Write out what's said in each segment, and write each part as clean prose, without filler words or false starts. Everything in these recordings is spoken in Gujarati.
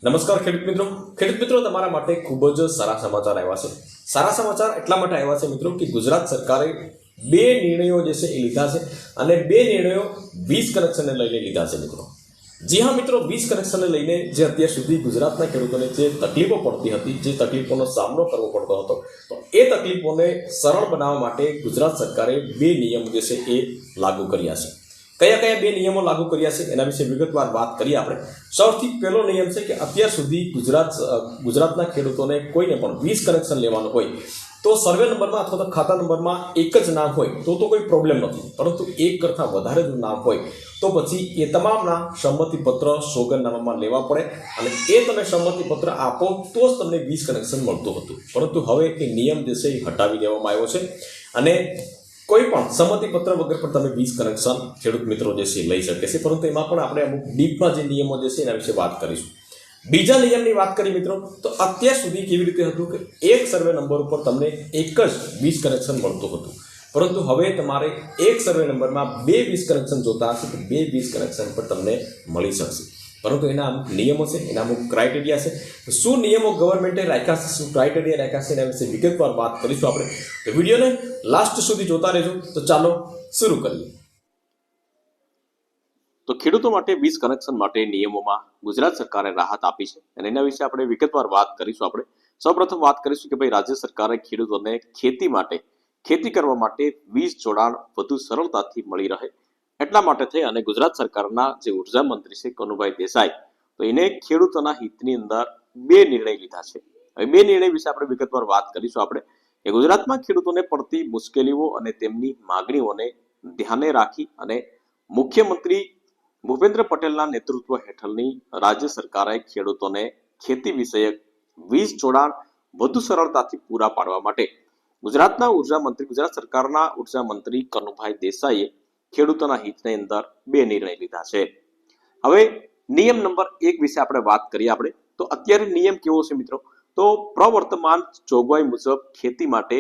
નમસ્કાર ખેડૂત મિત્રો તમારા માટે ખૂબ જ સારા સમાચાર આવ્યા છે. સારા સમાચાર એટલા માટે આવ્યા છે મિત્રો કે ગુજરાત સરકારે બે નિર્ણયો જે છે એ લીધા છે અને બે નિર્ણયો વીજ કનેક્શનને લઈને લીધા છે મિત્રો. જી હા મિત્રો, વીજ કનેક્શનને લઈને જે અત્યાર સુધી ગુજરાતના ખેડૂતોને જે તકલીફો પડતી હતી, જે તકલીફોનો સામનો કરવો પડતો હતો, તો એ તકલીફોને સરળ બનાવવા માટે ગુજરાત સરકારે બે નિયમ જે છે એ લાગુ કર્યા છે. કયા કયા બે નિયમો લાગુ કર્યા છે એના વિશે વિગતવાર વાત કરીએ આપણે. સૌથી પહેલો નિયમ છે કે અત્યાર સુધી ગુજરાતના ખેડૂતોને કોઈને પણ વીજ કનેક્શન લેવાનું હોય તો સર્વે નંબરમાં અથવા તો ખાતા નંબરમાં એક જ નામ હોય તો કોઈ પ્રોબ્લેમ નથી, પરંતુ એક કરતાં વધારે જો નામ હોય તો પછી એ તમામના સંમતિપત્ર સોગંદનામામાં લેવા પડે અને એ તમે સંમતિપત્ર આપો તો જ તમને વીજ કનેક્શન મળતું હતું. પરંતુ હવે એ નિયમ જે છે એ હટાવી દેવામાં આવ્યો છે અને કોઈ પણ સંમતિપત્ર વગર પણ તમે વીજ કનેક્શન ખેડૂત મિત્રો જે છે લઈ શકે છે. પરંતુ એમાં પણ આપણે અમુક ડીપમાં જે નિયમો જે છે એના વિશે વાત કરીશું. બીજા નિયમની વાત કરી મિત્રો, તો અત્યાર સુધી કેવી રીતે હતું કે એક સર્વે નંબર ઉપર તમને એક જ વીજ કનેક્શન મળતું હતું, પરંતુ હવે તમારે એક સર્વે નંબરમાં બે વીજ કનેક્શન જોતા હશે તો બે વીજ કનેક્શન પર તમને મળી શકશે. પરંતુ એના અમુક નિયમો છે, એના અમુક ક્રાઇટેરિયા છે. તો શું નિયમો ગવર્મેન્ટે રાખ્યા છે, શું ક્રાઇટેરિયા રાખ્યા છે એના વિશે વિગતવાર વાત કરીશું આપણે. તો વિડીયોને લાસ્ટ સુધી જોતા રહેજો. તો ચાલો શરૂ કરીએ. તો ખેડૂતો માટે વીજ કનેક્શન માટે નિયમોમાં ગુજરાત સરકારે રાહત આપી છે અને એના વિશે આપણે વિગતવાર વાત કરીશું. આપણે સૌપ્રથમ વાત કરીશું કે ભાઈ રાજ્ય સરકારે ખેડૂતોને ખેતી કરવા માટે વીજ જોડાણ વધુ સરળતાથી મળી રહે એટલા માટે થઈ અને ગુજરાત સરકારના જે ઉર્જા મંત્રી છે કનુભાઈ દેસાઈ, તો એને ખેડૂતોના હિતની અંદર બે નિર્ણય લીધા છે. હવે બે નિર્ણય વિશે આપણે વિગતવાર વાત કરીશું. આપણે કે ગુજરાતમાં ખેડૂતોને પડતી મુશ્કેલીઓ અને તેમની માગણીઓને ધ્યાને રાખી અને મુખ્યમંત્રી ભૂપેન્દ્ર પટેલના નેતૃત્વ હેઠળની રાજ્ય સરકારે ખેડૂતોને ખેતી વિષયક વીજ જોડાણ વધુ સરળતાથી પૂરા પાડવા માટે ગુજરાત સરકારના ઉર્જા મંત્રી કનુભાઈ દેસાઈએ ખેડૂતોના હિતની અંદર બે નિર્ણય લીધા છે. હવે નિયમ નંબર 1 વિશે આપણે વાત કરીએ. આપણે તો અત્યારે નિયમ કેવો છે મિત્રો, તો પ્રવર્તમાન જોગવાઈ મુજબ ખેતી માટે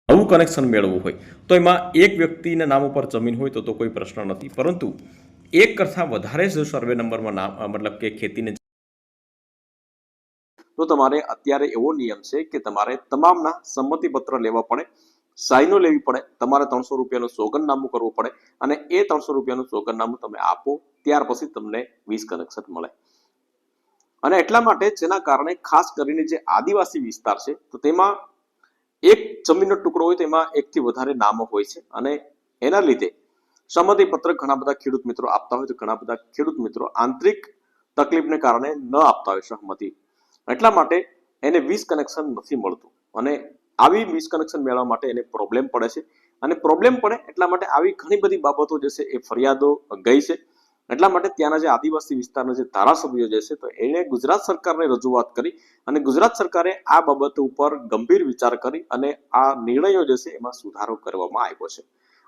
નવું કનેક્શન મેળવવું હોય તો એમાં એક વ્યક્તિના નામ ઉપર જમીન હોય તો કોઈ પ્રશ્ન નથી, પરંતુ એક કરતાં વધારે જો સર્વે નંબરમાં નામ મતલબ કે ખેતીને તો તમારે અત્યારે એવો નિયમ છે કે તમારે તમામના સંમતિપત્ર લેવા પડે, સાઈનો લેવી પડે, તમારે 300 રૂપિયાનું સોગંદનામું કરવું પડે અને એ 300 રૂપિયાનું સોગંદનામું તમે આપો ત્યાર પછી તમને વીજ કનેક્શન મળે. અને એટલા માટે જેના કારણે ખાસ કરીને જે આદિવાસી વિસ્તાર છે તો તેમાં એક જમીનનો ટુકડો હોય તેમાં એકથી વધારે નામો હોય છે અને એના લીધે સંમતિપત્ર ઘણા બધા ખેડૂત મિત્રો આપતા હોય તો ઘણા બધા ખેડૂત મિત્રો આંતરિક તકલીફને કારણે ન આપતા હોય સહમતિ, એટલા માટે એને વીજ કનેક્શન નથી મળતું અને આવી વીજ કનેક્શન મેળવવા માટે એને પ્રોબ્લેમ પડે છે. અને પ્રોબ્લેમ પડે એટલા માટે આવી ઘણી બધી બાબતો જે છે એ ફરિયાદો ગઈ છે. એટલા માટે ત્યાંના જે આદિવાસી વિસ્તારના જે ધારાસભ્યો જે છે તો એને ગુજરાત સરકારને રજૂઆત કરી અને ગુજરાત સરકારે આ બાબત ઉપર ગંભીર વિચાર કરી અને આ નિર્ણયો જે છે એમાં સુધારો કરવામાં આવ્યો છે.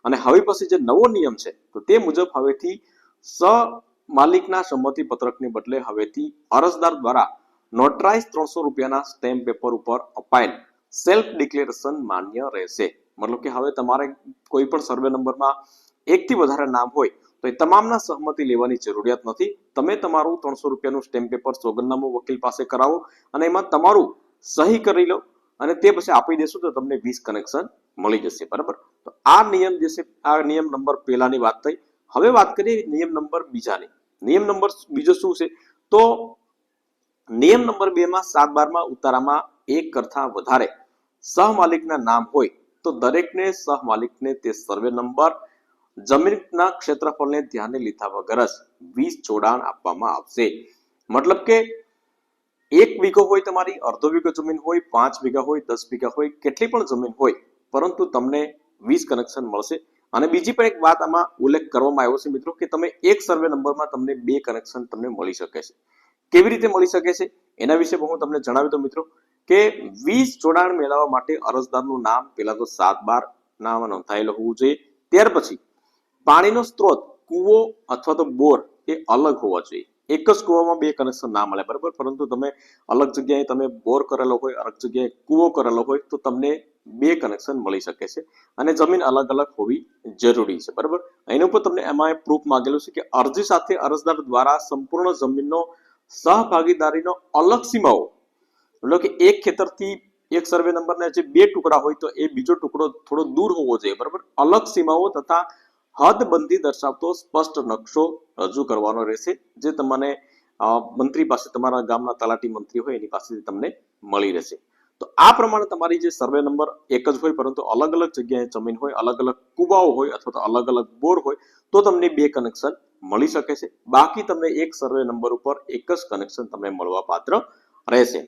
અને હવે પછી જે નવો નિયમ છે તો તે મુજબ હવેથી માલિકના સંમતિ પત્રકની બદલે હવેથી અરજદાર દ્વારા નોટરાઇઝ 300 રૂપિયાના સ્ટેમ્પ પેપર ઉપર અપાયેલ સેલ્ફ ડિક્લેરેશન માન્ય રહેશે. મતલબ કે હવે તમારે કોઈ પણ સર્વે નંબરમાં એકથી વધારે નામ હોય તો એ તમામના સહમતિ લેવાની જરૂરિયાત નથી. તમે તમારું 300 રૂપિયાનું સ્ટેમ્પ પેપર સોગંદનામું વકીલ પાસે કરાવો અને એમાં તમારું સહી કરી લો અને તે પછી આપી દેશો તો તમને વીજ કનેક્શન મળી જશે. બરાબર, તો આ નિયમ જે છે આ નિયમ નંબર પહેલાની વાત થઈ. હવે વાત કરીએ નિયમ નંબર બીજાની. નિયમ નંબર બીજો શું છે, તો નિયમ નંબર 2 માં 7/12 ઉતારામાં એક કરતાં વધારે સહમાલિકના નામ હોય તો દરેકને સહમાલિકને તે સર્વે નંબર જમીનના ક્ષેત્રફળને ધ્યાને લીધા વગર જ વીજ જોડાણ આપવામાં આવશે. મતલબ કે 1 વીઘો હોય તમારી, અડધો વીઘો જમીન હોય, 5 વીઘા હોય, 10 વીઘા હોય, કેટલી પણ જમીન હોય, પરંતુ તમને વીજ કનેક્શન મળશે. અને બીજી પણ એક વાત આમાં ઉલ્લેખ કરવામાં આવ્યો છે મિત્રો કે તમે એક સર્વે નંબરમાં તમને બે કનેક્શન તમને મળી શકે છે. કેવી રીતે મળી શકે છે એના વિશે હું તમને જણાવી દઉં મિત્રો કે વીજ જોડાણ મેળવવા માટે અરજદારનું નામ પહેલા તો 7/12 નામ નોંધાયેલું હોવું જોઈએ. ત્યાર પછી પાણીનો સ્ત્રોત કૂવો અથવા તો બોર એ અલગ હોવા જોઈએ. એક જ કૂવામાં બે કનેક્શન ના મળે, બરાબર, પરંતુ તમે અલગ જગ્યાએ તમે બોર કરેલો હોય, અલગ જગ્યાએ કૂવો કરેલો હોય તો તમને બે કનેક્શન મળી શકે છે અને જમીન અલગ અલગ હોવી જરૂરી છે, બરાબર. એના ઉપર તમને એમાં પ્રૂફ માંગેલું છે કે અરજી સાથે અરજદાર દ્વારા સંપૂર્ણ જમીનનો સહભાગીદારીનો અલગ સીમાઓ, એટલે કે એક ખેતરથી એક સર્વે નંબરના જે બે ટુકડા હોય તો એ બીજો ટુકડો થોડો દૂર હોવો જોઈએ, બરાબર. અલગ સીમાઓ તથા હદબંધી દર્શાવતો સ્પષ્ટ નકશો રજૂ કરવાનો રહેશે, જે તમને મંત્રી પાસે, તમારા ગામના તલાટી મંત્રી હોય એની પાસેથી તમને મળી રહેશે. તો આ પ્રમાણે તમારી જે સર્વે નંબર એક જ હોય પરંતુ અલગ અલગ જગ્યાએ જમીન હોય, અલગ અલગ કુવાઓ હોય અથવા તો અલગ અલગ બોર હોય તો તમને બે કનેક્શન મળી શકે છે. બાકી તમને એક સર્વે નંબર ઉપર એક જ કનેક્શન તમને મળવા પાત્ર રહેશે.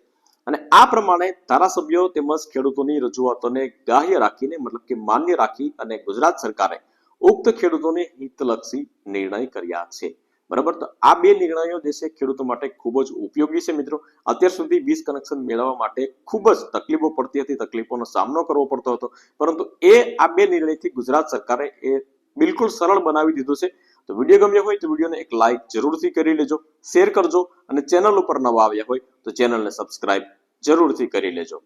અને આ પ્રમાણે ધારાસભ્યો તેમજ ખેડૂતોની રજૂઆતોને ગ્રાહ્ય રાખીને, મતલબ કે માન્ય રાખી અને ગુજરાત સરકારે ઉક્ત ખેડૂતોને હિતલક્ષી નિર્ણય કર્યા છે, બરાબર. તો આ બે નિર્ણયો જે છે ખેડૂતો માટે ખૂબ જ ઉપયોગી છે મિત્રો. અત્યાર સુધી 20 કનેક્શન મેળવવા માટે ખૂબ જ તકલીફો પડતી હતી, તકલીફોનો સામનો કરવો પડતો હતો, પરંતુ આ બે નિર્ણયથી ગુજરાત સરકારે એ બિલકુલ સરળ બનાવી દીધું છે. તો વિડીયો ગમ્યો હોય તો વિડીયોને એક લાઈક જરૂરથી કરી લેજો, શેર કરજો અને ચેનલ ઉપર નવા આવ્યા હોય તો ચેનલને સબસ્ક્રાઇબ જરૂરથી કરી લેજો.